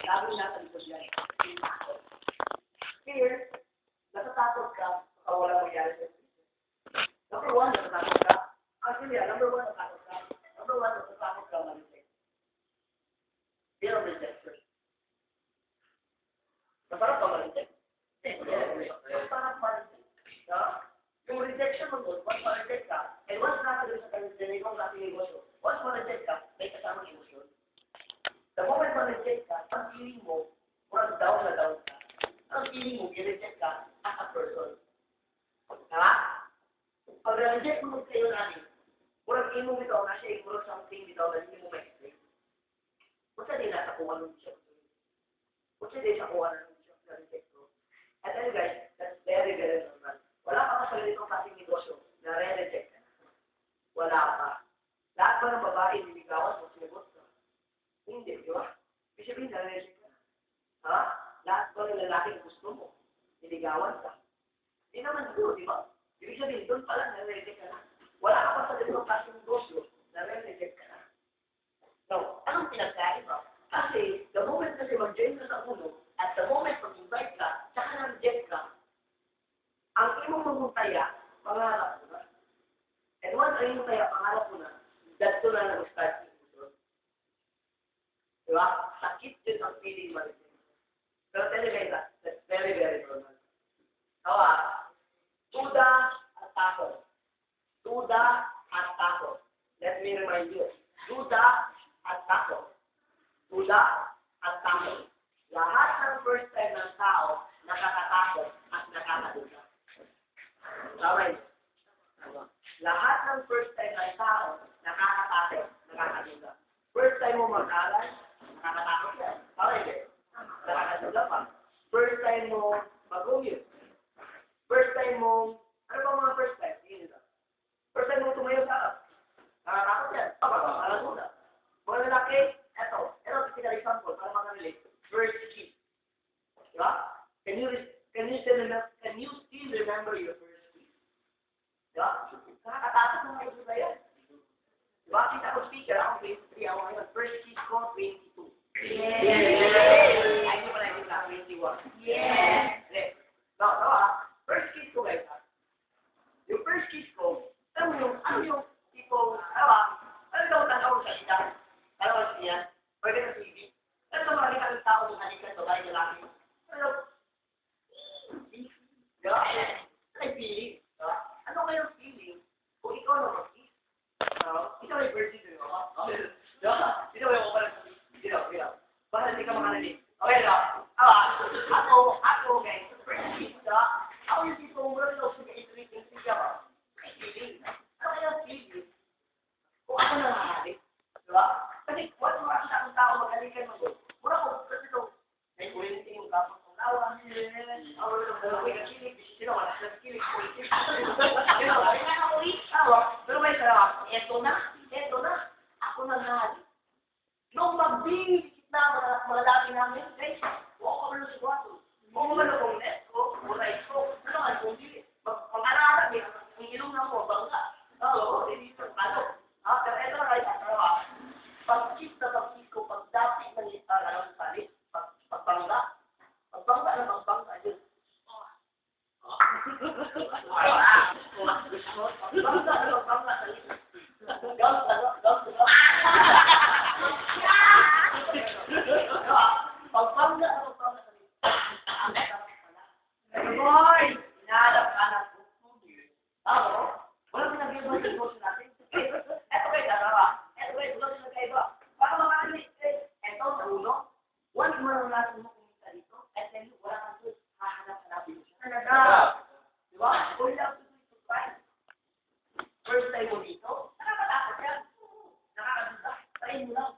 Sabi nasa likod yan. Fear, natatakot ka, baka wala mangyari sa business. Number one, natatakot ka. Actually, number one, natatakot ka. Number one, natatakot ka ma-reject. Fear of rejection. Masarap ka ma-reject? Masarap ma-reject. Yung rejection mo doon, once ma-reject ka, and once natin sa kanilong natin emosyon, once ma-reject ka, may kasamang emosyon. The moment ma-reject ka, ang feeling mo, murag down na down ka. Ang feeling mo, i-reject ka as a person. Tama? Pag na-reject mo kayo natin, murag imo bitaw na siya, murag something bitaw na hindi mo ma-explain. Kung saan din nasa kuha ng siya. Kung saan din siya kuha ng siya na reject ko. And then guys, that's very, very normal. Wala ka pa sa ganitong klaseng negosyo na re-reject ka na. Wala pa. Lahat ba ng babae niligawan mo, sinagot ka? Hindi, di ba? Ibig sabihin, na-reject ka na. Ha? Lahat ba ng lalaki gusto mo, niligawan ka? Hindi naman doon, di ba? Ibig sabihin, doon pala na-reject ka na. Wala ka pa sa ganitong klaseng negosyo na re-reject ka na. So, anong pinagkaiba? Kasi, the moment kasi mag-join ka sa uno, at the moment mag-invite ka, tsaka na-reject ka, ang imong mamutaya, pangarap mo na. And once ang imong taya, pangarap mo na, dato na nag-start yung uson. Diba? Sakit din ang feeling ma-reject. Pero tell you guys, that's very, very normal. Kawa, duda at takot. Duda at takot. Let me remind you. Duda at takot. Duda at takot. Lahat ng first time ng tao, nakakatakot at nakakaduda. Tama. Lahat ng first time ng tao, nakakatakot, nakakaduda. First time mo mag-aral, nakakatakot yan. Tama yun. Nakakaduda pa. First time mo mag-commute. First time mo, ano ba mga first time? First time mo tumayo sa harap. Nakakatakot yan. Nakakaduda. Mga lalaki, ito typical example para makarelate. First kiss. Diba? Can you still remember your first kiss? Diba? Nakakatakot ng mga ito yan. Diba? Kita ko speaker, ako 23, ako ngayon. First kiss ko, 22. Yes! Ay, hindi pala yung 21. Yes! No, first kiss ko guys, yung first kiss ko, ano yung tipo, ano yung tanaw sa ita? Ano ba siya? Pwede na TV. Ano ba marami kang tao ng halikan, babae na laki? Ano? Diba? Ano yung feeling? Diba? Ano kayong feeling kung ikaw na mag-kiss? Ikaw ay virgin din ako. Diba? Ikaw ay open. Diba? Baka hindi ka makalalim. Okay, diba? Ako, guys, first kiss, diba? Ako yung tipo, mura rin ako sige-itreating siya ba? Ay, feeling. Ano kayong feeling kung ako na nakahalik? Diba? Kasi, once makakita akong tao maghalikan mo doon, mura ko, kasi ito, may kulitin yung kapag kong lawa. Ako rin ang dalawa yung kilig. Sino ka? Nagkilig ko. Pero may sarap. Eto na. Ako na nahalik. Nung magbibigit na malalaki namin, guys, huwag ko malo si Guato. Huwag ko malo kong net. Mura ito. Ano nga, kung hindi, mag-alala, ang ilong na mo, bangga. Oo, hindi ito, ano. Pero eto na kayo, pag-kiss na pag-kiss ko, pag-dapit ng alam sa palit, pagbangga yun. Pagbangga sa ito. Pagbangga sa ito. Boy! Inahalap ka na po. Wala pinag-iba sa negosyo natin. Eto kayo, wala pinag-iba. Baka makakalit, eto sa uno. Once maranasan mo kumita dito, at then wala kang doon, hahanap-hanapin mo siya. Talaga! Diba? All you have to do is to try. First time mo dito, nakakatakot yan. Nakakaduda. Try mo lang.